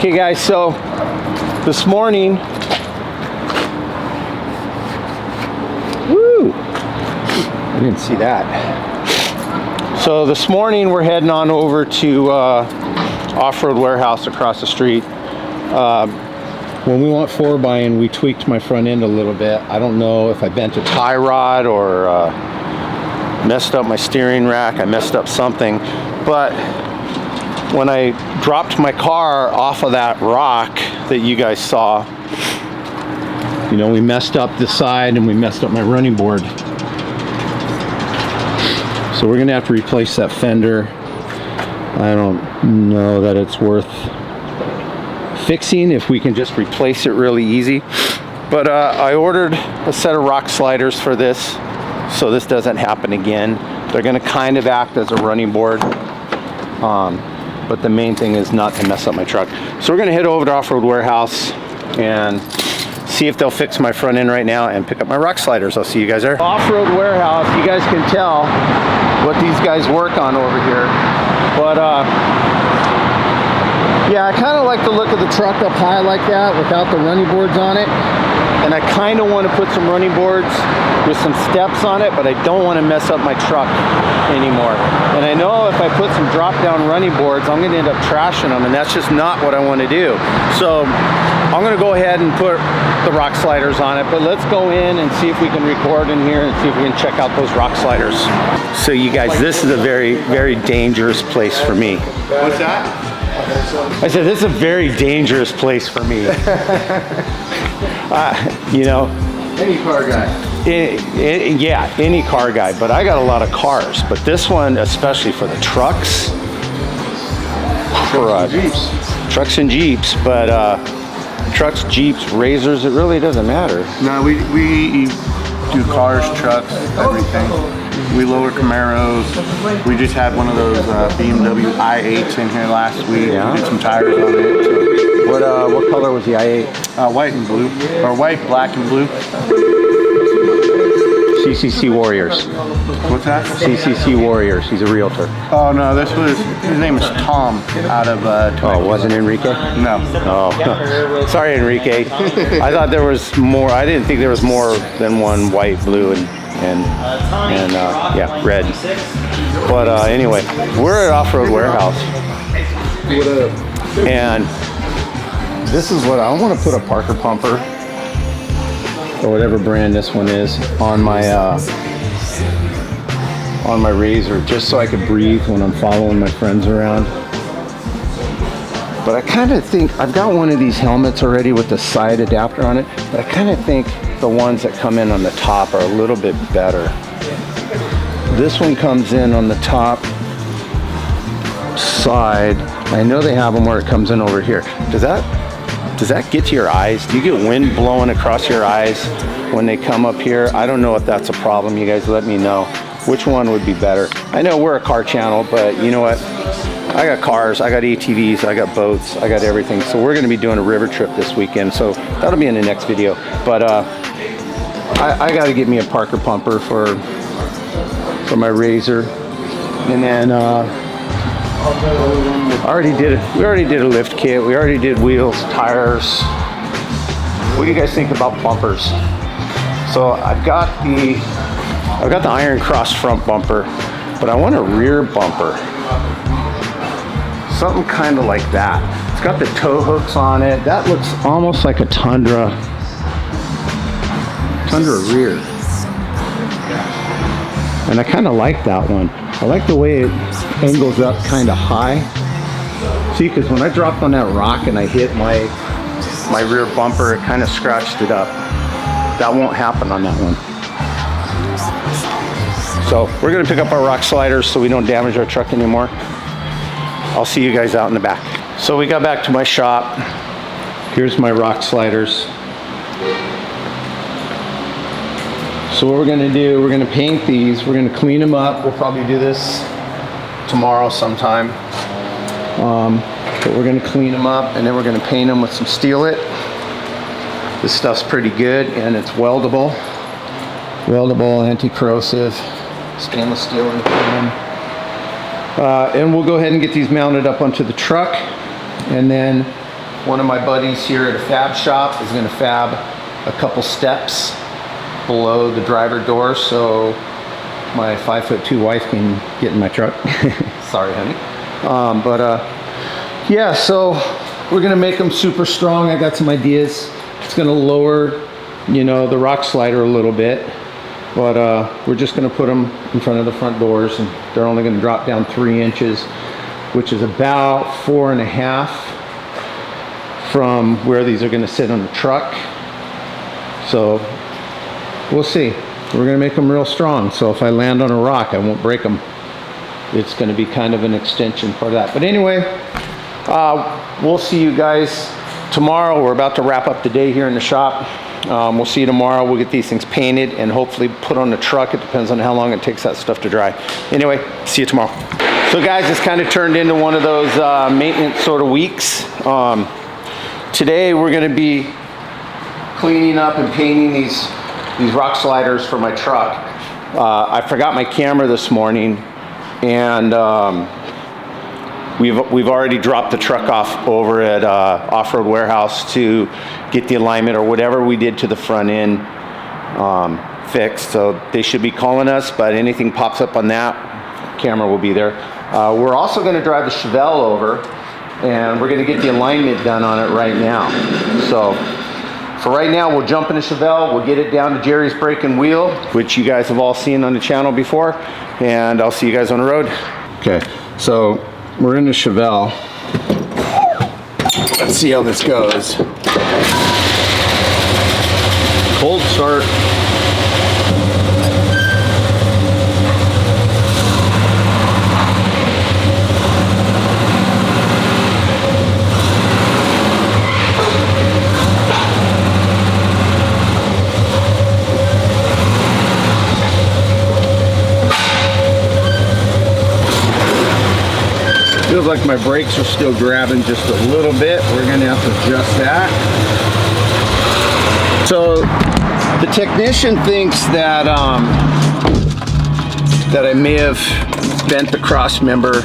Okay guys, so this morning, woo, I didn't see that. So this morning we're heading on over to Off-Road Warehouse across the street. When we went 4x-ing, we tweaked my front end a little bit. I don't know if I bent a tie rod or messed up my steering rack. I messed up something, but when I dropped my car off of that rock that you guys saw, you know, we messed up the side and we messed up my running board. So we're gonna have to replace that fender. I don't know that it's worth fixing if we can just replace it really easy. But I ordered a set of rock sliders for this, so this doesn't happen again. They're gonna kind of act as a running board. But the main thing is not to mess up my truck. So we're gonna head over to Off-Road Warehouse and see if they'll fix my front end right now and pick up my rock sliders. I'll see you guys there. Off-Road Warehouse, you guys can tell what these guys work on over here. But yeah, I kind of like the look of the truck up high like that without the running boards on it. And I kind of want to put some running boards with some steps on it, but I don't want to mess up my truck anymore. And I know if I put some drop down running boards, I'm going to end up trashing them, and that's just not what I want to do. So I'm going to go ahead and put the rock sliders on it, but let's go in and see if we can record in here and see if we can check out those rock sliders. So you guys, this is a very, very dangerous place for me. What's that? I said, this is a very dangerous place for me. You know, Any car guy. yeah, any car guy, but I got a lot of cars, but this one, especially for the trucks, trucks and Jeeps, but trucks, Jeeps, Razors, it really doesn't matter. No, we do cars, trucks, everything. We lower Camaros. We just had one of those BMW i8s in here last week. Yeah. We did some tires on it. So. What color was the i8? White and blue, or white, black, and blue. CCC Warriors. What's that? CCC Warriors. He's a realtor. Oh no, his name is Tom out of Oh, it wasn't Enrique? No. Oh, sorry, Enrique. I thought there was more. I didn't think there was more than one white, blue, and yeah, red. But anyway, we're at Off-Road Warehouse. What up? And this is what I want to put a Parker pumper or whatever brand this one is on my Razor, just so I could breathe when I'm following my friends around. But I kind of think I've got one of these helmets already with the side adapter on it, but I kind of think the ones that come in on the top are a little bit better. This one comes in on the top side. I know they have them where it comes in over here. Does that get to your eyes? Do you get wind blowing across your eyes when they come up here? I don't know if that's a problem. You guys let me know which one would be better. I know we're a car channel, but you know what? I got cars, I got ATVs, I got boats, I got everything. So we're gonna be doing a river trip this weekend. So that'll be in the next video. But I gotta get me a Parker pumper for my Razor. And then we already did a lift kit. We already did wheels, tires. What do you guys think about bumpers? So I've got the Iron Cross front bumper, but I want a rear bumper. Something kind of like that. It's got the tow hooks on it. That looks almost like a Tundra rear. And I kind of like that one. I like the way it angles up kind of high. See, because when I dropped on that rock and I hit my rear bumper, it kind of scratched it up. That won't happen on that one. So we're gonna pick up our rock sliders so we don't damage our truck anymore. I'll see you guys out in the back. So we got back to my shop. Here's my rock sliders. So what we're gonna do, we're gonna paint these, we're gonna clean them up. We'll probably do this tomorrow sometime. But we're gonna clean them up and then we're gonna paint them with some Steel It. This stuff's pretty good and it's weldable. Weldable, anti-corrosive, stainless steel in the frame. And we'll go ahead and get these mounted up onto the truck, and then one of my buddies here at a fab shop is gonna fab a couple steps below the driver door so my 5'2" wife can get in my truck. Sorry, honey. Yeah, so we're gonna make them super strong. I got some ideas. It's gonna lower, you know, the rock slider a little bit, but we're just gonna put them in front of the front doors, and they're only gonna drop down 3 inches, which is about 4.5 from where these are gonna sit on the truck. So we'll see. We're gonna make them real strong, so if I land on a rock, I won't break them. It's gonna be kind of an extension for that. But anyway, we'll see you guys tomorrow. We're about to wrap up the day here in the shop. We'll see you tomorrow. We'll get these things painted and hopefully put on the truck. It depends on how long it takes that stuff to dry. Anyway, see you tomorrow. So guys, it's kind of turned into one of those maintenance sort of weeks. Today we're gonna be cleaning up and painting these rock sliders for my truck. I forgot my camera this morning, and we've already dropped the truck off over at Off-Road Warehouse to get the alignment or whatever we did to the front end fixed. So they should be calling us, but anything pops up on that, camera will be there. We're also going to drive the Chevelle over, and we're going to get the alignment done on it right now. So for right now, we'll jump in the Chevelle, we'll get it down to Jerry's brake and wheel, which you guys have all seen on the channel before, and I'll see you guys on the road. Okay, so we're in the Chevelle. Let's see how this goes. Cold start. Feels like my brakes are still grabbing just a little bit. We're gonna have to adjust that. So the technician thinks that that I may have bent the cross member,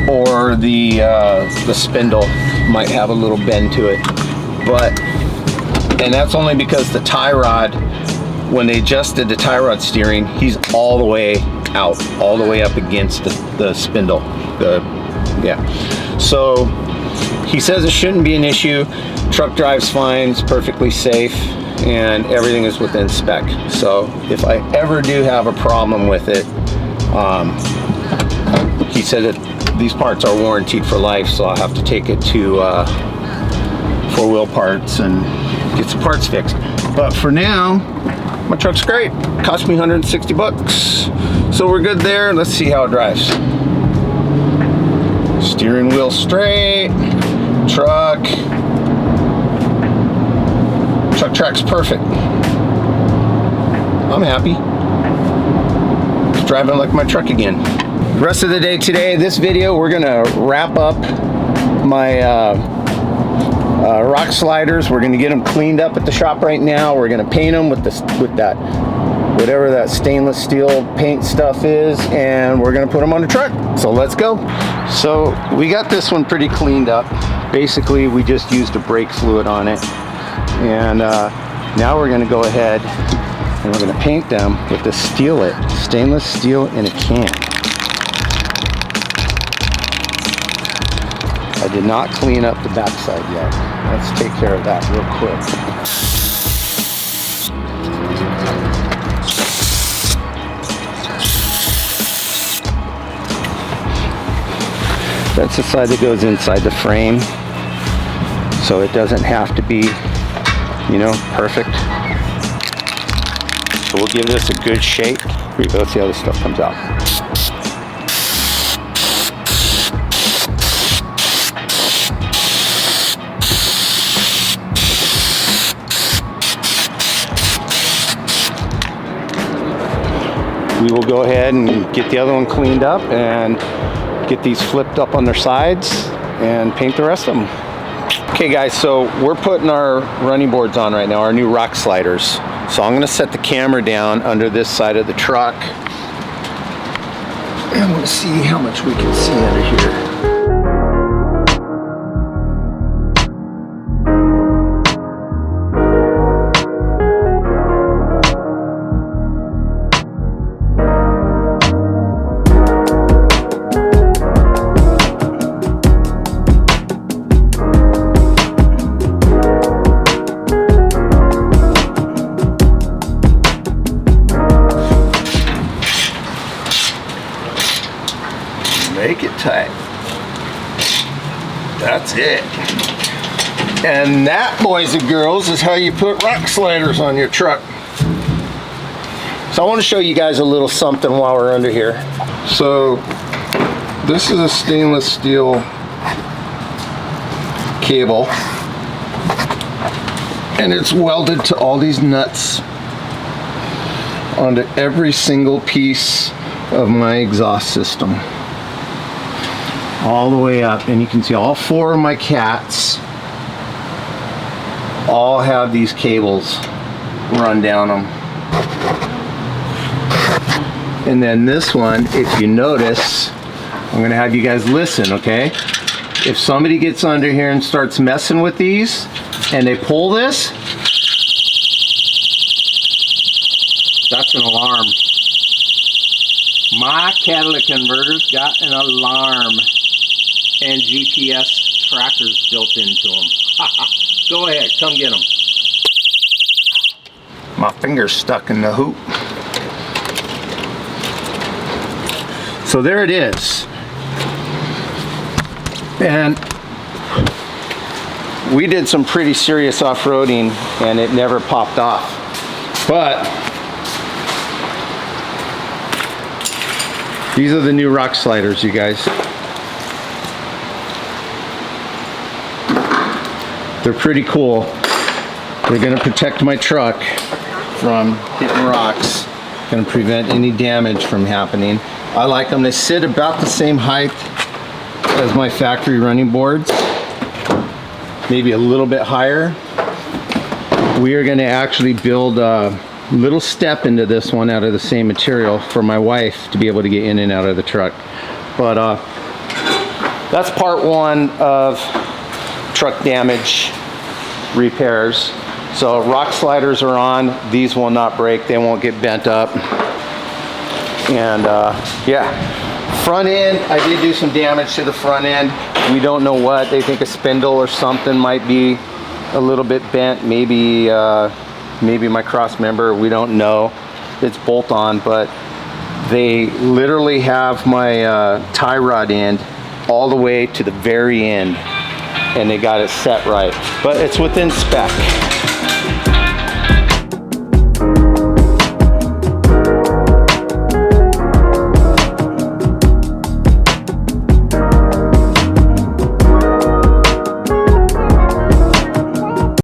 or the spindle might have a little bend to it, and that's only because the tie rod, when they adjusted the tie rod steering, he's all the way out, all the way up against the spindle. Yeah, so he says it shouldn't be an issue. Truck drives fine, it's perfectly safe, and everything is within spec. So if I ever do have a problem with it, he said that these parts are warranted for life, so I'll have to take it to 4-wheel parts and get some parts fixed. But for now, my truck's great. Cost me 160 bucks. So we're good there. Let's see how it drives. Steering wheel straight, truck track's perfect. I'm happy. It's driving like my truck again. Rest of the day today, this video, we're gonna wrap up my rock sliders. We're gonna get them cleaned up at the shop right now. We're gonna paint them with that, whatever that stainless steel paint stuff is, and we're gonna put them on the truck. So let's go. So we got this one pretty cleaned up. Basically, we just used a brake fluid on it, and now we're gonna go ahead and we're gonna paint them with the stainless steel in a can. I did not clean up the backside yet. Let's take care of that real quick. That's the side that goes inside the frame, so it doesn't have to be, you know, perfect. So we'll give this a good shake. Here we go. Let's see how this stuff comes out. We will go ahead and get the other one cleaned up and get these flipped up on their sides and paint the rest of them. Okay guys, so we're putting our running boards on right now, our new rock sliders. So I'm gonna set the camera down under this side of the truck, and I'm gonna see how much we can see under here. Loctite. That's it. And that, boys and girls, is how you put rock sliders on your truck. So I want to show you guys a little something while we're under here. So this is a stainless steel cable, and it's welded to all these nuts onto every single piece of my exhaust system, all the way up. And you can see all 4 of my cats all have these cables run down them. And then this one, if you notice, I'm gonna have you guys listen, okay? If somebody gets under here and starts messing with these and they pull this, that's an alarm. My catalytic converter's got an alarm and GPS trackers built into them. Go ahead, come get them. My finger's stuck in the hoop. So there it is. And we did some pretty serious off-roading and it never popped off. But these are the new rock sliders, you guys. They're pretty cool. They're gonna protect my truck from hitting rocks. Gonna prevent any damage from happening. I like them. They sit about the same height as my factory running boards, maybe a little bit higher. We are gonna actually build a little step into this one out of the same material for my wife to be able to get in and out of the truck. But that's part 1 of truck damage repairs. So rock sliders are on. These will not break. They won't get bent up. And yeah, front end, I did do some damage to the front end. We don't know what. They think a spindle or something might be a little bit bent. Maybe maybe my cross member. We don't know. It's bolt on, but they literally have my tie rod end all the way to the very end, and they got it set right. But it's within spec.